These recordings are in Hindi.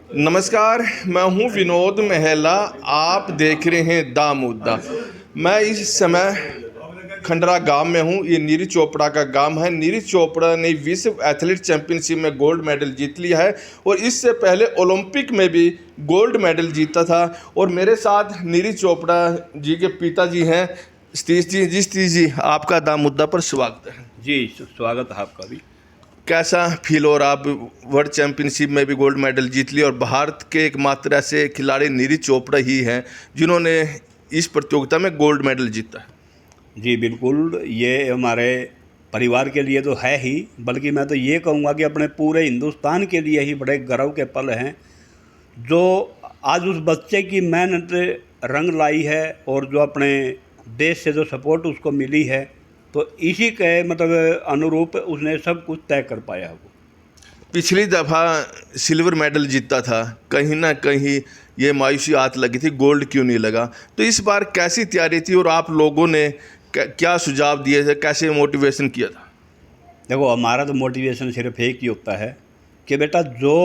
नमस्कार, मैं हूं विनोद मेहला। आप देख रहे हैं दा मुद्दा। मैं इस समय खंडरा गांव में हूं। ये नीरज चोपड़ा का गांव है। नीरज चोपड़ा ने विश्व एथलीट चैंपियनशिप में गोल्ड मेडल जीत लिया है और इससे पहले ओलंपिक में भी गोल्ड मेडल जीता था। और मेरे साथ नीरज चोपड़ा जी के पिताजी हैं सतीश जी। जी सतीश जी, आपका दा मुद्दा पर स्वागत है। जी, स्वागत है आपका भी। कैसा फील हो रहा? आप वर्ल्ड चैंपियनशिप में भी गोल्ड मेडल जीत लिया और भारत के एकमात्र ऐसे खिलाड़ी नीरज चोपड़ा ही हैं जिन्होंने इस प्रतियोगिता में गोल्ड मेडल जीता है। जी बिल्कुल, ये हमारे परिवार के लिए तो है ही, बल्कि मैं तो ये कहूँगा कि अपने पूरे हिंदुस्तान के लिए ही बड़े गर्व के पल हैं, जो आज उस बच्चे की मेहनत रंग लाई है और जो अपने देश से जो सपोर्ट उसको मिली है, तो इसी के मतलब अनुरूप उसने सब कुछ तय कर पाया वो। पिछली दफ़ा सिल्वर मेडल जीता था, कहीं ना कहीं ये मायूसी हाथ लगी थी, गोल्ड क्यों नहीं लगा? तो इस बार कैसी तैयारी थी और आप लोगों ने क्या सुझाव दिए थे, कैसे मोटिवेशन किया था? देखो, हमारा तो मोटिवेशन सिर्फ एक ही होता है कि बेटा जो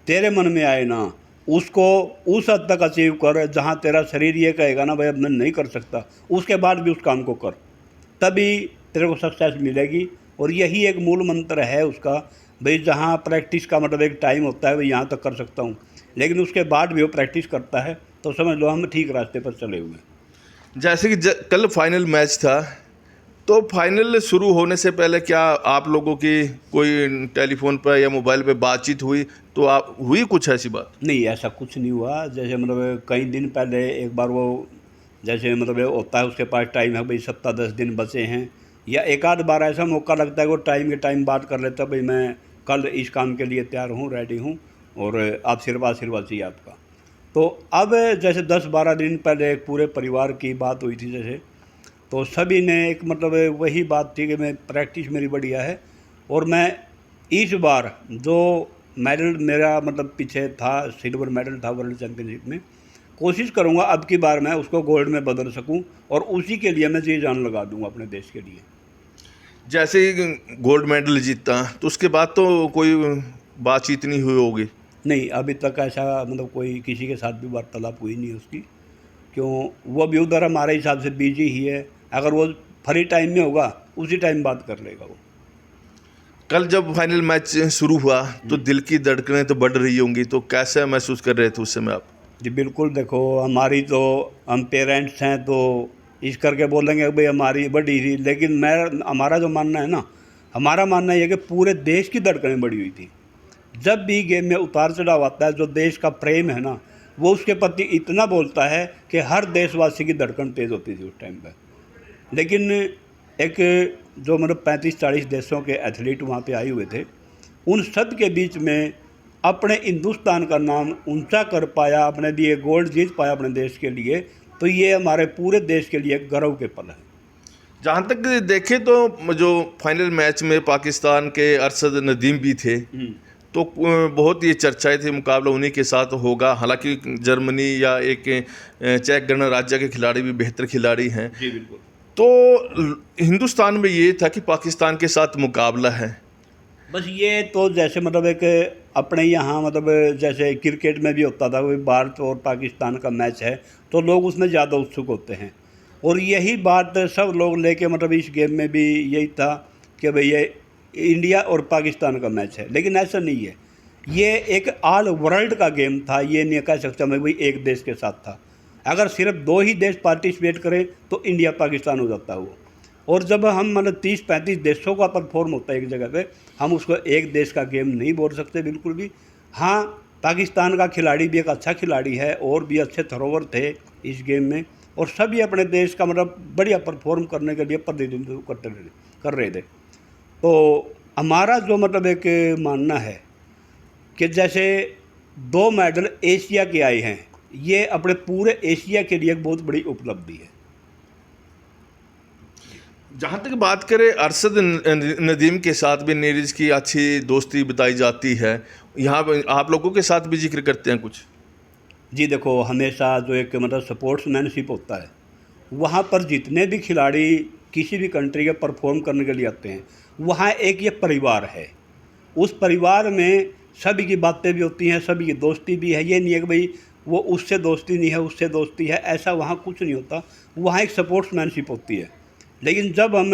तेरे मन में आए ना, उसको उस हद तक अचीव कर जहाँ तेरा शरीर ये कहेगा ना भाई अब मैं नहीं कर सकता, उसके बाद भी उस काम को कर, तभी तेरे को सक्सेस मिलेगी। और यही एक मूल मंत्र है उसका, भाई जहाँ प्रैक्टिस का मतलब एक टाइम होता है भाई यहाँ तक कर सकता हूँ, लेकिन उसके बाद भी वो प्रैक्टिस करता है तो समझ लो हम ठीक रास्ते पर चले हुए हैं। जैसे कि कल फाइनल मैच था, तो फाइनल शुरू होने से पहले क्या आप लोगों की कोई टेलीफोन पर या मोबाइल पे बातचीत हुई? तो आप हुई कुछ ऐसी बात? नहीं, ऐसा कुछ नहीं हुआ। जैसे मतलब कई दिन पहले एक बार वो जैसे मतलब होता है उसके पास टाइम है भाई, सप्ताह 10 दिन बचे हैं, या एक आध बार ऐसा मौका लगता है वो टाइम के टाइम बात कर लेता है भाई मैं कल इस काम के लिए तैयार हूँ, रेडी हूँ और आप आशीर्वाद चाहिए आपका। तो अब जैसे 10-12 दिन पहले एक पूरे परिवार की बात हुई थी जैसे, तो सभी ने एक मतलब वही बात थी कि मैं प्रैक्टिस मेरी बढ़िया है और मैं इस बार जो मेडल मेरा मतलब पीछे था, सिल्वर मेडल था वर्ल्ड चैम्पियनशिप में, कोशिश करूँगा अब की बार मैं उसको गोल्ड में बदल सकूँ और उसी के लिए मैं जी जान लगा दूँगा अपने देश के लिए। जैसे ही गोल्ड मेडल जीता तो उसके बाद तो कोई बातचीत नहीं हुई होगी? नहीं, अभी तक ऐसा मतलब कोई किसी के साथ भी वार्तालाप हुई नहीं उसकी, क्यों वो भी उधर हमारे हिसाब से बिजी ही है। अगर वो फ्री टाइम में होगा उसी टाइम बात कर लेगा वो। कल जब फाइनल मैच शुरू हुआ तो दिल की धड़कनें तो बढ़ रही होंगी, तो कैसा महसूस कर रहे थे उस समय आप? जी बिल्कुल, देखो हमारी तो हम पेरेंट्स हैं तो इस करके बोलेंगे भाई हमारी बढ़ी थी, लेकिन मैं हमारा जो मानना है ना, हमारा मानना ये है कि पूरे देश की धड़कनें बढ़ी हुई थी। जब भी गेम में उतार चढ़ाव आता है, जो देश का प्रेम है ना, वो उसके प्रति इतना बोलता है कि हर देशवासी की धड़कन तेज़ होती थी उस टाइम पर। लेकिन एक जो मतलब 35-40 देशों के एथलीट वहाँ पे आए हुए थे, उन सब के बीच में अपने हिंदुस्तान का नाम ऊंचा कर पाया, अपने लिए गोल्ड जीत पाया अपने देश के लिए, तो ये हमारे पूरे देश के लिए गर्व के पल है। जहाँ तक देखें तो जो फाइनल मैच में पाकिस्तान के अरशद नदीम भी थे, तो बहुत ये चर्चाएं थी मुकाबला उन्हीं के साथ होगा। हालांकि जर्मनी या एक चेक गणराज्य के खिलाड़ी भी बेहतर खिलाड़ी हैं। जी बिल्कुल। तो हिंदुस्तान में ये था कि पाकिस्तान के साथ मुकाबला है। बस ये तो जैसे मतलब एक अपने यहाँ मतलब जैसे क्रिकेट में भी होता था, कोई भारत और पाकिस्तान का मैच है तो लोग उसमें ज़्यादा उत्सुक होते हैं, और यही बात सब लोग लेके मतलब इस गेम में भी यही था कि भाई ये इंडिया और पाकिस्तान का मैच है, लेकिन ऐसा नहीं है। ये एक ऑल वर्ल्ड का गेम था, ये नहीं कह सकता मैं भाई एक देश के साथ था। अगर सिर्फ 2 ही देश पार्टिसिपेट करें तो इंडिया पाकिस्तान हो जाता है वो, और जब हम मतलब 30-35 देशों का परफॉर्म होता है एक जगह पे, हम उसको एक देश का गेम नहीं बोल सकते बिल्कुल भी। हाँ, पाकिस्तान का खिलाड़ी भी एक अच्छा खिलाड़ी है और भी अच्छे थ्रोवर थे इस गेम में, और सभी अपने देश का मतलब बढ़िया परफॉर्म करने के लिए प्रतिनिधित्व कर रहे थे। तो हमारा जो मतलब एक मानना है कि जैसे 2 मेडल एशिया के आए हैं, ये अपने पूरे एशिया के लिए एक बहुत बड़ी उपलब्धि है। जहाँ तक बात करें अरशद नदीम के साथ भी नीरज की अच्छी दोस्ती बताई जाती है, यहाँ पे आप लोगों के साथ भी जिक्र करते हैं कुछ? जी देखो, हमेशा जो एक मतलब स्पोर्ट्समैनशिप होता है, वहाँ पर जितने भी खिलाड़ी किसी भी कंट्री के परफॉर्म करने के लिए आते हैं, वहाँ एक ये परिवार है। उस परिवार में सभी की बातें भी होती हैं, सभी की दोस्ती भी है। ये नहीं है कि भाई वो उससे दोस्ती नहीं है, उससे दोस्ती है, ऐसा वहाँ कुछ नहीं होता। वहाँ एक सपोर्ट्समैनशिप होती है। लेकिन जब हम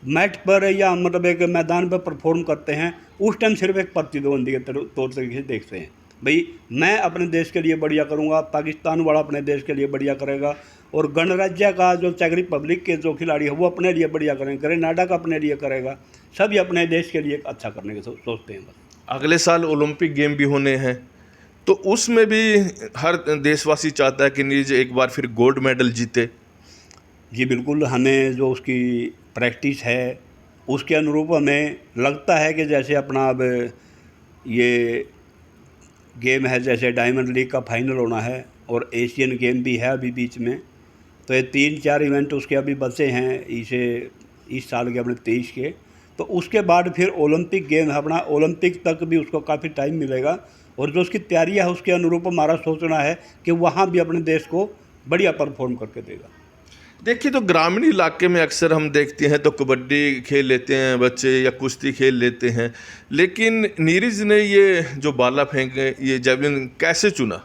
मैट पर या मतलब एक मैदान पर परफॉर्म करते हैं, उस टाइम सिर्फ एक प्रतिद्वंदी के तौर तरीके से देखते हैं। भाई मैं अपने देश के लिए बढ़िया करूँगा, पाकिस्तान वाला अपने देश के लिए बढ़िया करेगा, और गणराज्य का जो चेक रिपब्लिक के जो खिलाड़ी है वो अपने लिए बढ़िया करेंगे, ग्रेनाडा का अपने लिए करेगा, सभी अपने देश के लिए अच्छा करने के सोचते हैं बस। अगले साल ओलंपिक गेम भी होने हैं, तो उसमें भी हर देशवासी चाहता है कि नीरज एक बार फिर गोल्ड मेडल जीते। जी बिल्कुल, हमें जो उसकी प्रैक्टिस है उसके अनुरूप हमें लगता है कि जैसे अपना अब ये गेम है, जैसे डायमंड लीग का फाइनल होना है और एशियन गेम भी है अभी बीच में, तो ये 3-4 इवेंट उसके अभी बचे हैं इस साल के अपने 23 के। तो उसके बाद फिर ओलंपिक गेम है अपना, ओलंपिक तक भी उसको काफ़ी टाइम मिलेगा, और जो उसकी तैयारियाँ है उसके अनुरूप हमारा सोचना है कि वहाँ भी अपने देश को बढ़िया परफॉर्म करके देगा। देखिए, तो ग्रामीण इलाके में अक्सर हम देखते हैं तो कबड्डी खेल लेते हैं बच्चे या कुश्ती खेल लेते हैं, लेकिन नीरज ने ये जो भाला फेंक ये जेवलिन कैसे चुना?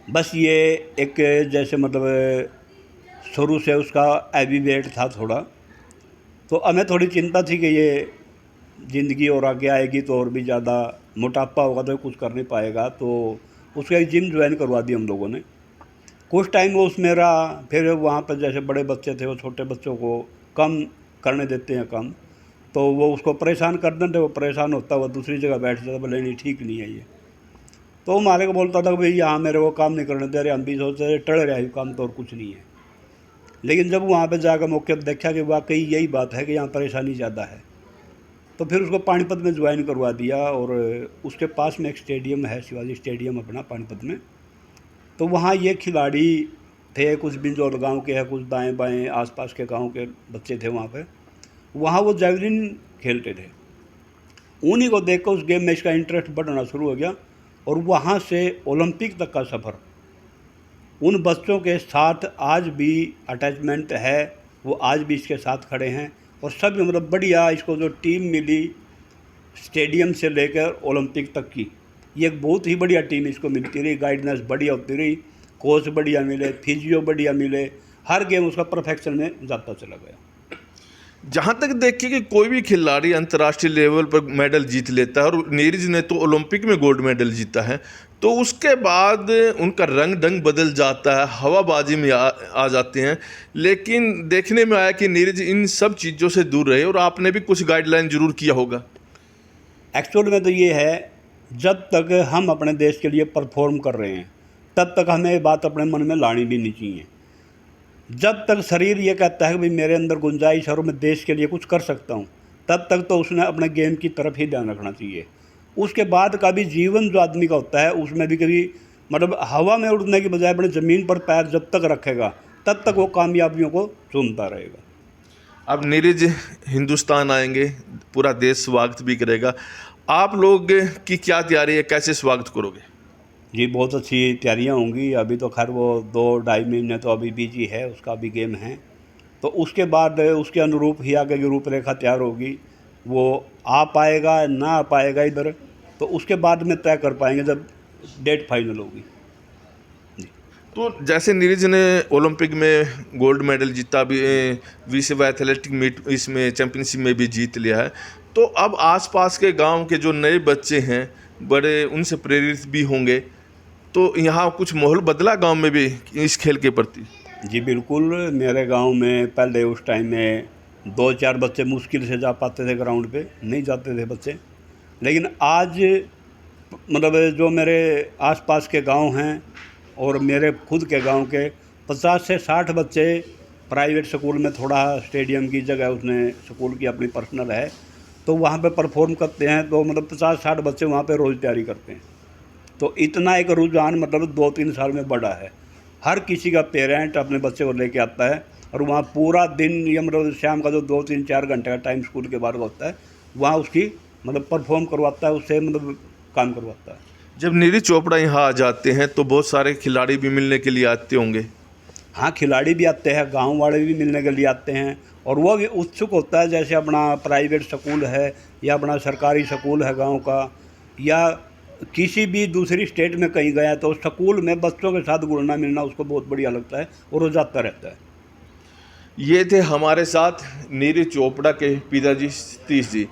बस ये एक जैसे मतलब शुरू से उसका हैवी वेट था थोड़ा, तो हमें थोड़ी चिंता थी कि ये ज़िंदगी और आगे आएगी तो और भी ज़्यादा मोटापा होगा तो कुछ कर नहीं पाएगा, तो उसका एक जिम ज्वाइन करवा दी हम लोगों ने। कुछ टाइम वो उसमें रहा, फिर वहाँ पर जैसे बड़े बच्चे थे वो छोटे बच्चों को कम करने देते हैं काम, तो वो उसको परेशान कर देते, वो परेशान होता हुआ दूसरी जगह बैठ जाता, बोले नहीं ठीक नहीं है ये। तो हमारे को बोलता था कि भाई यहाँ मेरे को काम नहीं करने दे रहे, हम भी सोचते रहे टड़ रहे काम तो और कुछ नहीं है। लेकिन जब वहाँ पे जाकर मौके पर देखा कि वाकई यही बात है कि यहाँ परेशानी ज़्यादा है, तो फिर उसको पानीपत में ज्वाइन करवा दिया, और उसके पास में एक स्टेडियम है, शिवाजी स्टेडियम अपना पानीपत में, तो वहाँ ये खिलाड़ी थे, कुछ बिंजौर गांव के हैं, कुछ दाएं बाएं आसपास के गांव के बच्चे थे वहाँ पे, वहाँ वो जेवलिन खेलते थे। उन्हीं को देखकर उस गेम में इसका इंटरेस्ट बढ़ना शुरू हो गया, और वहाँ से ओलंपिक तक का सफ़र उन बच्चों के साथ आज भी अटैचमेंट है, वो आज भी इसके साथ खड़े हैं, और सब मतलब बढ़िया इसको जो टीम मिली स्टेडियम से लेकर ओलंपिक तक की, ये एक बहुत ही बढ़िया टीम इसको मिलती रही, गाइडेंस बढ़िया होती रही, कोच बढ़िया मिले, फिजियो बढ़िया मिले, हर गेम उसका परफेक्शन में जाता चला गया। जहाँ तक देखिए कि कोई भी खिलाड़ी अंतर्राष्ट्रीय लेवल पर मेडल जीत लेता है, और नीरज ने तो ओलंपिक में गोल्ड मेडल जीता है, तो उसके बाद उनका रंग ढंग बदल जाता है, हवाबाजी में आ जाते हैं। लेकिन देखने में आया कि नीरज इन सब चीज़ों से दूर रहे, और आपने भी कुछ गाइडलाइन जरूर किया होगा। एक्चुअल में तो ये है, जब तक हम अपने देश के लिए परफॉर्म कर रहे हैं तब तक हमें ये बात अपने मन में लानी भी नहीं चाहिए। जब तक शरीर ये कहता है कि भाई मेरे अंदर गुंजाइश है और मैं देश के लिए कुछ कर सकता हूँ, तब तक तो उसने अपने गेम की तरफ ही ध्यान रखना चाहिए। उसके बाद का भी जीवन जो आदमी का होता है, उसमें भी कभी मतलब हवा में उड़ने की बजाय अपने ज़मीन पर पैर जब तक रखेगा तब तक वो कामयाबियों को चूमता रहेगा। अब नीरज हिंदुस्तान आएंगे, पूरा देश स्वागत भी करेगा, आप लोग की क्या तैयारी है, कैसे स्वागत करोगे? जी बहुत अच्छी तैयारियां होंगी। अभी तो खैर वो 2-2.5 महीने तो अभी बिजी है, उसका भी गेम है, तो उसके बाद उसके अनुरूप ही आगे की रूपरेखा तैयार होगी। वो आ पाएगा ना आ पाएगा इधर, तो उसके बाद में तय कर पाएंगे जब डेट फाइनल होगी। तो जैसे नीरज ने ओलंपिक में गोल्ड मेडल जीता, भी विश्व एथलेटिक मीट इसमें चैंपियनशिप में भी जीत लिया है, तो अब आसपास के गांव के जो नए बच्चे हैं बड़े, उनसे प्रेरित भी होंगे, तो यहाँ कुछ माहौल बदला गांव में भी इस खेल के प्रति? जी बिल्कुल, मेरे गांव में पहले उस टाइम में 2-4 बच्चे मुश्किल से जा पाते थे ग्राउंड पे, नहीं जाते थे बच्चे। लेकिन आज मतलब जो मेरे आसपास के गांव हैं और मेरे खुद के गांव के 50 से 60 बच्चे प्राइवेट स्कूल में, थोड़ा स्टेडियम की जगह उसने स्कूल की अपनी पर्सनल है, तो वहाँ पे परफॉर्म करते हैं। तो मतलब 50-60 बच्चे वहाँ पे रोज़ तैयारी करते हैं। तो इतना एक रुझान मतलब 2-3 साल में बढ़ा है। हर किसी का पेरेंट अपने बच्चे को लेके आता है, और वहाँ पूरा दिन या मतलब शाम का जो 2-3-4 घंटे का टाइम स्कूल के बाद होता है, वहाँ उसकी मतलब परफॉर्म करवाता है, उससे मतलब काम करवाता है। जब नीरज चोपड़ा यहाँ आ जाते हैं तो बहुत सारे खिलाड़ी भी मिलने के लिए आते होंगे? हाँ, खिलाड़ी भी आते हैं, गांव वाले भी मिलने के लिए आते हैं, और वो भी उत्सुक होता है। जैसे अपना प्राइवेट स्कूल है या अपना सरकारी स्कूल है गांव का, या किसी भी दूसरी स्टेट में कहीं गया तो स्कूल में बच्चों के साथ घुलना मिलना उसको बहुत बढ़िया लगता है और वो जाता रहता है। ये थे हमारे साथ नीरज चोपड़ा के पिताजी सतीश जी।